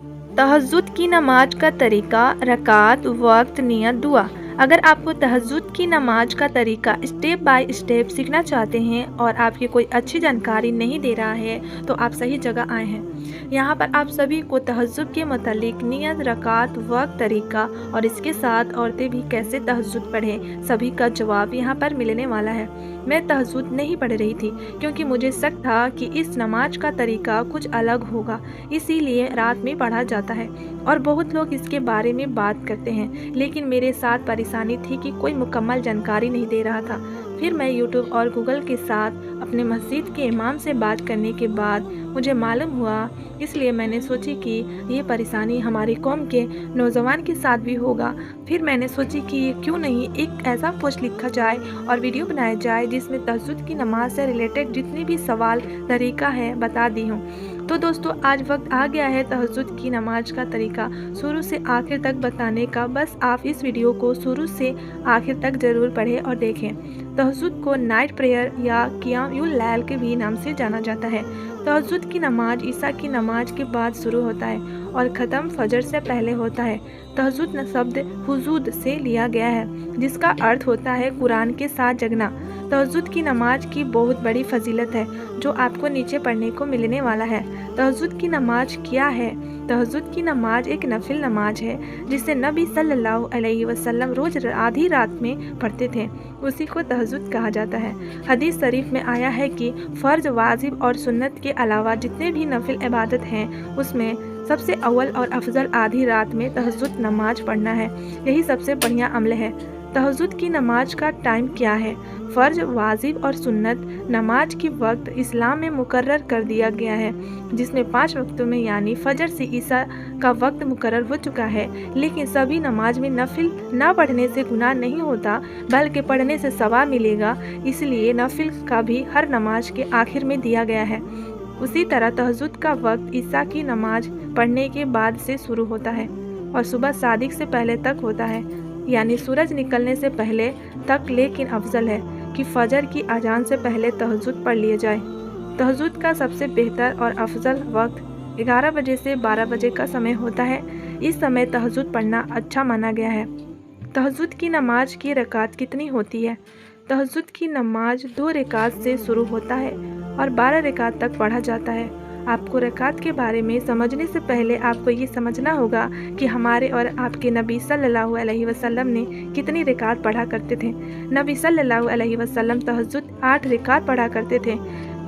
तहज्जुद की नमाज का तरीका, रकात, वक्त, नियत, दुआ। अगर आपको तहज्जुद की नमाज का तरीका स्टेप बाय स्टेप सीखना चाहते हैं और आपकी कोई अच्छी जानकारी नहीं दे रहा है तो आप सही जगह आए हैं। यहाँ पर आप सभी को तहज्जुद के मुतालिक नियत, रकात, वक्त, तरीका और इसके साथ औरतें भी कैसे तहज्जुद पढ़ें सभी का जवाब यहाँ पर मिलने वाला है। मैं तहज्जुद नहीं पढ़ रही थी क्योंकि मुझे शक था कि इस नमाज का तरीका कुछ अलग होगा, इसीलिए रात में पढ़ा जाता है और बहुत लोग इसके बारे में बात करते हैं, लेकिन मेरे साथ परेशानी थी कि कोई मुकम्मल जानकारी नहीं दे रहा था। फिर मैं यूट्यूब और गूगल के साथ अपने मस्जिद के इमाम से बात करने के बाद मुझे मालूम हुआ, इसलिए मैंने सोची कि ये परेशानी हमारी कौम के नौजवान के साथ भी होगा। फिर मैंने सोची कि क्यों नहीं एक ऐसा पोस्ट लिखा जाए और वीडियो बनाया जाए जिसमें तहज्जुद की नमाज से रिलेटेड जितनी भी सवाल तरीका है बता दी हूँ। तो दोस्तों, आज वक्त आ गया है तहज्जुद की नमाज का तरीका शुरू से आखिर तक बताने का। बस आप इस वीडियो को शुरू से आखिर तक ज़रूर पढ़ें और देखें। तहज्जुद को नाइट प्रेयर या क़ियामुल लैल के भी नाम से जाना जाता है। तहज्जुद की नमाज ईशा की नमाज के बाद शुरू होता है और ख़त्म फजर से पहले होता है। तहज्जुद शब्द हुजूद से लिया गया है जिसका अर्थ होता है कुरान के साथ जगना। तहज्जुद की नमाज की बहुत बड़ी फजीलत है जो आपको नीचे पढ़ने को मिलने वाला है। तहज्जुद की नमाज क्या है? तहज्जुद की नमाज एक नफिल नमाज है जिसे नबी सल्लल्लाहु अलैहि वसल्लम रोज़ आधी रात में पढ़ते थे, उसी को तहज्जुद कहा जाता है। हदीस शरीफ में आया है कि फ़र्ज, वाजिब और सुन्नत के अलावा जितने भी नफिल इबादत हैं उसमें सबसे अव्वल और अफजल आधी रात में तहज्जुद नमाज पढ़ना है। यही सबसे बढ़िया अमल है। तहज्जुद की नमाज का टाइम क्या है? फ़र्ज, वाजिब और सुन्नत नमाज की वक्त इस्लाम में मुकर्रर कर दिया गया है, जिसमें 5 वक्तों में यानी फ़जर से ईशा का वक्त मुकर्रर हो चुका है। लेकिन सभी नमाज में नफिल ना पढ़ने से गुनाह नहीं होता बल्कि पढ़ने से सवाब मिलेगा, इसलिए नफिल का भी हर नमाज के आखिर में दिया गया है। उसी तरह तहज्जुद का वक्त ईशा की नमाज पढ़ने के बाद से शुरू होता है और सुबह सादिक से पहले तक होता है, यानी सूरज निकलने से पहले तक। लेकिन अफजल है कि फजर की अजान से पहले तहज्जुद पढ़ लिया जाए। तहज्जुद का सबसे बेहतर और अफजल वक्त 11 बजे से 12 बजे का समय होता है। इस समय तहज्जुद पढ़ना अच्छा माना गया है। तहज्जुद की नमाज की रकात कितनी होती है? तहज्जुद की नमाज 2 रकात से शुरू होता है और 12 रकात तक पढ़ा जाता है। आपको रकात के बारे में समझने से पहले आपको ये समझना होगा कि हमारे और आपके नबी सल्लल्लाहु अलैहि वसल्लम ने कितनी रकात पढ़ा करते थे। नबी सल्लल्लाहु अलैहि वसल्लम तहज्जुद 8 रकात पढ़ा करते थे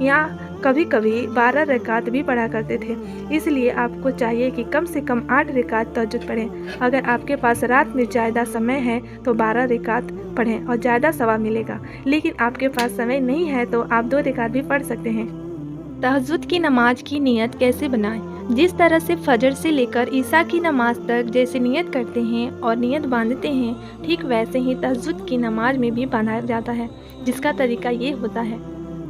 या कभी कभी 12 रकात भी पढ़ा करते थे। इसलिए आपको चाहिए कि कम से कम 8 रकात तहज्जुद पढ़ें। अगर आपके पास रात में ज़्यादा समय है तो 12 रकात पढ़ें और ज़्यादा सवाब मिलेगा। लेकिन आपके पास समय नहीं है तो आप 2 रकात भी पढ़ सकते हैं। तहज्जुद की नमाज की नियत कैसे बनाएं? जिस तरह से फजर से लेकर ईशा की नमाज तक जैसे नियत करते हैं और नियत बांधते हैं, ठीक वैसे ही तहज्जुद की नमाज में भी बांधा जाता है, जिसका तरीका ये होता है।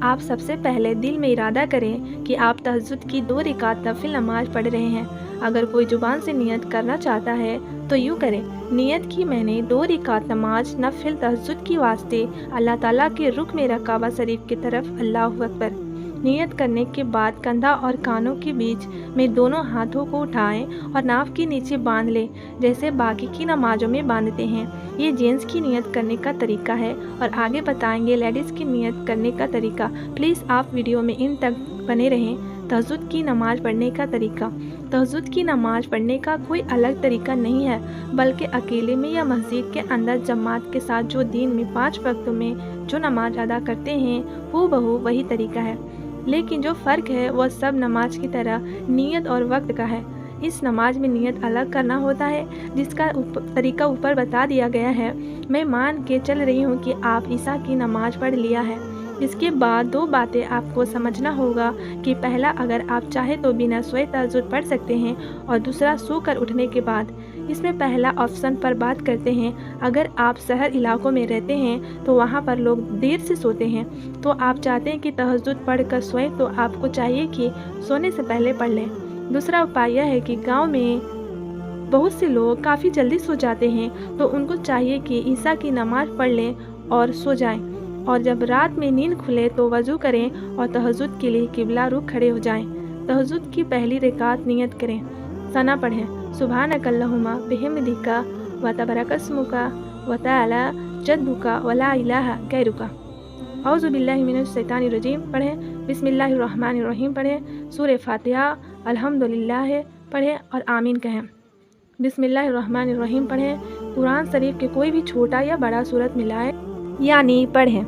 आप सबसे पहले दिल में इरादा करें कि आप तहज्जुद की 2 रकात नफिल नमाज पढ़ रहे हैं। अगर कोई जुबान से नियत करना चाहता है तो यूँ करें, नियत की मैंने 2 रकात नमाज नफिल तहज्जुद की वास्ते अल्लाह ताला के रुख में काबा शरीफ की तरफ, अल्लाहु अकबर। नियत करने के बाद कंधा और कानों के बीच में दोनों हाथों को उठाएं और नाव के नीचे बांध लें, जैसे बाकी की नमाजों में बांधते हैं। ये जेंट्स की नियत करने का तरीका है और आगे बताएंगे लेडीज़ की नियत करने का तरीका। प्लीज़ आप वीडियो में इन तक बने रहें। तहज्जुद की नमाज पढ़ने का तरीका। तहज्जुद की नमाज पढ़ने का कोई अलग तरीका नहीं है, बल्कि अकेले में या मस्जिद के अंदर जमात के साथ जो दिन में 5 वक्तों में जो नमाज अदा करते हैं हूबहू वही तरीका है। लेकिन जो फ़र्क है वह सब नमाज की तरह नियत और वक्त का है। इस नमाज में नियत अलग करना होता है, जिसका तरीका ऊपर बता दिया गया है। मैं मान के चल रही हूँ कि आप ईशा की नमाज पढ़ लिया है। इसके बाद 2 बातें आपको समझना होगा कि पहला, अगर आप चाहे तो बिना सोए तहज्जुद पढ़ सकते हैं और दूसरा, सोकर उठने के बाद। इसमें पहला ऑप्शन पर बात करते हैं। अगर आप शहर इलाकों में रहते हैं तो वहाँ पर लोग देर से सोते हैं, तो आप चाहते हैं कि तहज्जुद पढ़ कर सोएं, तो आपको चाहिए कि सोने से पहले पढ़ लें। दूसरा उपाय यह है कि गाँव में बहुत से लोग काफ़ी जल्दी सो जाते हैं, तो उनको चाहिए कि ईशा की नमाज पढ़ लें और सो जाएं, और जब रात में नींद खुले तो वज़ू करें और तहज्जुद के लिए किबला रुख खड़े हो जाएं। तहज्जुद की पहली रकात नियत करें। सना पढ़ें, सुब्हानकल्लाहुम्मा बिहम्दिका व तबरकस्मुका व तआला जद्दुका व ला इलाहा गैरुका। औज़ु बिल्लाहि मिनश शैतानिर रजीम पढ़ें, बिस्मिल्लाहिर रहमानिर रहीम पढ़ें, सूरह फातिहा, अल्हम्दुलिल्लाह पढ़ें और आमीन कहें। बिस्मिल्लाहिर रहमानिर रहीम पढ़ें, कुरान शरीफ के कोई भी छोटा या बड़ा सूरत मिलाएं यानी पढ़ें।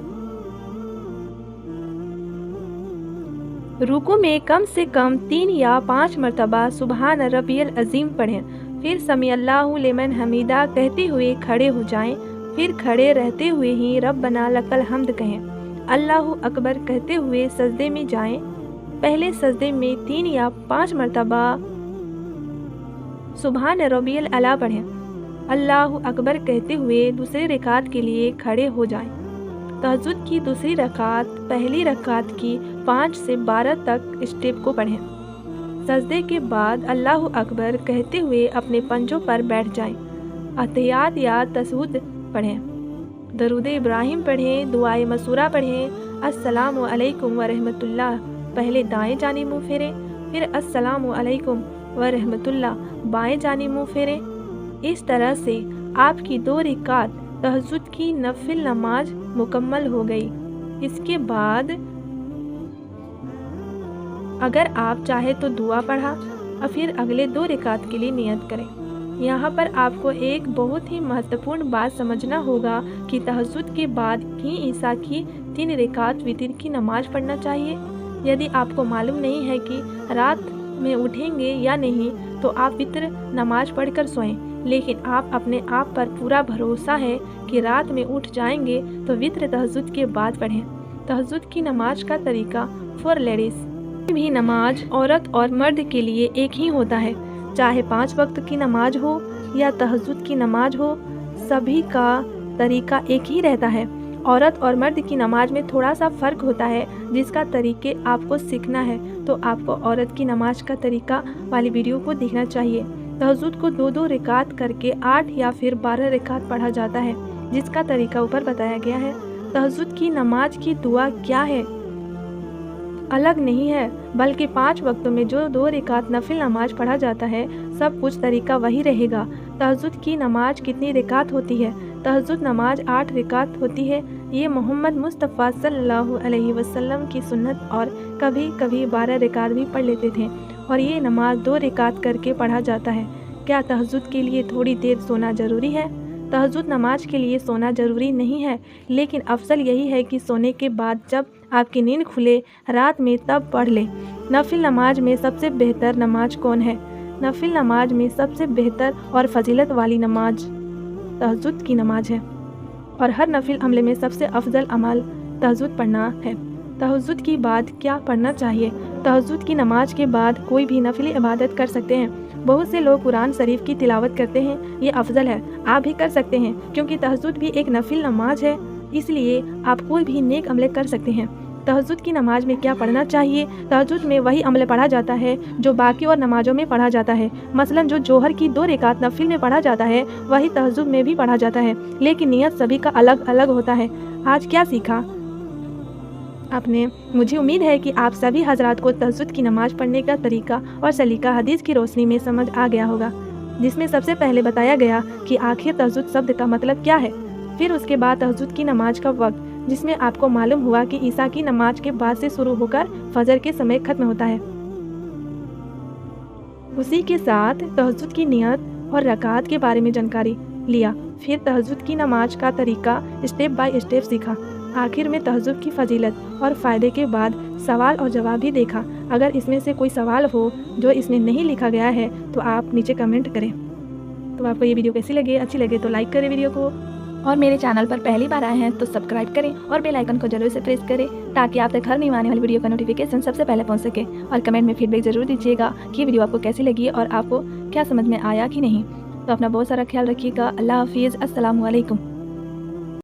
रुकू में कम से कम 3 या 5 मरतबा सुबहान रब्बियल अज़ीम पढ़ें, फिर समी अल्लाहु लिमन हमीदा कहते हुए खड़े हो जाएं, फिर खड़े रहते हुए ही रब्बना लकल हम्द कहें। अल्लाहु अकबर कहते हुए सजदे में जाएं, पहले सजदे में 3 या 5 मरतबा सुबहान रब्बियल अला पढ़ें। अल्लाहु अकबर कहते हुए दूसरे रकात के लिए खड़े हो जाएं। तहज्जुद की दूसरी रकात पहली रकात की 5 से 12 तक स्टेप को पढ़ें। सजदे के बाद अल्लाहु अकबर कहते हुए अपने पंजों पर बैठ जाएं। अतहियात या तशहुद पढ़ें, दरूद इब्राहिम पढ़ें, दुआए मसूरा पढ़ें, अस्सलामु अलैकुम व रहमतुल्लाह पहले दाएं जानिब मुँह फेरें, फिर अस्सलामु अलैकुम व रहमतुल्लाह बाएं जानिब मुँह फेरें। इस तरह से आपकी 2 रकात तहज्जुद की नफिल नमाज मुकम्मल हो गई। इसके बाद अगर आप चाहे तो दुआ पढ़ा और फिर अगले 2 रकात के लिए नियत करें। यहाँ पर आपको एक बहुत ही महत्वपूर्ण बात समझना होगा कि तहज्जुद के बाद ही ईसा की 3 रकात वितर की नमाज पढ़ना चाहिए। यदि आपको मालूम नहीं है कि रात में उठेंगे या नहीं तो आप वितर नमाज पढ़कर सोएं, लेकिन आप अपने आप पर पूरा भरोसा है कि रात में उठ जाएंगे तो वितर तहज्जुद के बाद पढ़ें। तहज्जुद की नमाज का तरीका फॉर लेडीज़। भी नमाज औरत और मर्द के लिए एक ही होता है, चाहे 5 वक्त की नमाज हो या तहज्जुद की नमाज हो, सभी का तरीका एक ही रहता है। औरत और मर्द की नमाज में थोड़ा सा फ़र्क होता है, जिसका तरीके आपको सीखना है तो आपको औरत की नमाज का तरीका वाली वीडियो को देखना चाहिए। तहज्जुद को 2-2 रकात करके 8 या फिर 12 रकात पढ़ा जाता है, जिसका तरीका ऊपर बताया गया है। तहज्जुद की नमाज की दुआ क्या है अलग नहीं है, बल्कि 5 वक्तों में जो 2 रकात नफिल नमाज पढ़ा जाता है, सब कुछ तरीका वही रहेगा। तहज्जुद की नमाज कितनी रकात होती है? तहज्जुद नमाज 8 रकात होती है। ये मोहम्मद मुस्तफ़ा सल्लल्लाहु अलैहि वसल्लम की सुन्नत और कभी कभी 12 रकात भी पढ़ लेते थे और ये नमाज 2 रकात करके पढ़ा जाता है। क्या तहज्जुद के लिए थोड़ी देर सोना ज़रूरी है? तहज्जुद नमाज के लिए सोना ज़रूरी नहीं है, लेकिन अफजल यही है कि सोने के बाद जब आपकी नींद खुले रात में तब पढ़ लें। नफिल नमाज में सबसे बेहतर नमाज कौन है? नफिल नमाज में सबसे बेहतर और फजीलत वाली नमाज तहज्जुद की नमाज है और हर नफिल अमल में सबसे अफजल अमल तहज्जुद पढ़ना है। तहज्जुद की बाद क्या पढ़ना चाहिए? तहज्जुद की नमाज के बाद कोई भी नफिल इबादत कर सकते हैं। बहुत से लोग कुरान शरीफ की तिलावत करते हैं, ये अफजल है, आप भी कर सकते हैं, क्योंकि तहज्जुद भी एक नफिल नमाज है, इसलिए आप कोई भी नेक अमल कर सकते हैं। तहज्जुद की नमाज में क्या पढ़ना चाहिए? तहज्जुद में वही अमल पढ़ा जाता है जो बाकी और नमाजों में पढ़ा जाता है। मसलन जो जोहर की 2 रकात नफिल में पढ़ा जाता है वही तहज्जुद में भी पढ़ा जाता है, लेकिन नियत सभी का अलग अलग होता है। आज क्या सीखा आपने? मुझे उम्मीद है कि आप सभी हजरात को तहज्जुद की नमाज पढ़ने का तरीका और सलीका हदीस की रोशनी में समझ आ गया होगा, जिसमें सबसे पहले बताया गया कि आखिर तहज्जुद शब्द का मतलब क्या है। फिर उसके बाद तहज्जुद की नमाज का वक्त, जिसमें आपको मालूम हुआ कि ईसा की नमाज के बाद से शुरू होकर फजर के समय खत्म होता है। उसी के साथ तहज्जुद की नियत और रकात के बारे में जानकारी लिया। फिर तहज्जुद की नमाज का तरीका स्टेप बाय स्टेप सीखा। आखिर में तहज्जुद की फजीलत और फ़ायदे के बाद सवाल और जवाब भी देखा। अगर इसमें से कोई सवाल हो जो इसमें नहीं लिखा गया है तो आप नीचे कमेंट करें। तो आपको ये वीडियो कैसी लगे? अच्छी लगे तो लाइक करें वीडियो को, और मेरे चैनल पर पहली बार आए हैं तो सब्सक्राइब करें और बेल आइकन को जरूर से प्रेस करें, ताकि आप तक हर नई आने वाली वीडियो का नोटिफिकेशन सबसे पहले पहुंच सके। और कमेंट में फीडबैक जरूर दीजिएगा कि ये वीडियो आपको कैसी लगी और आपको क्या समझ में आया कि नहीं। तो अपना बहुत सारा ख्याल रखिएगा। अल्लाह हाफिज़। अस्सलामु अलैकुम।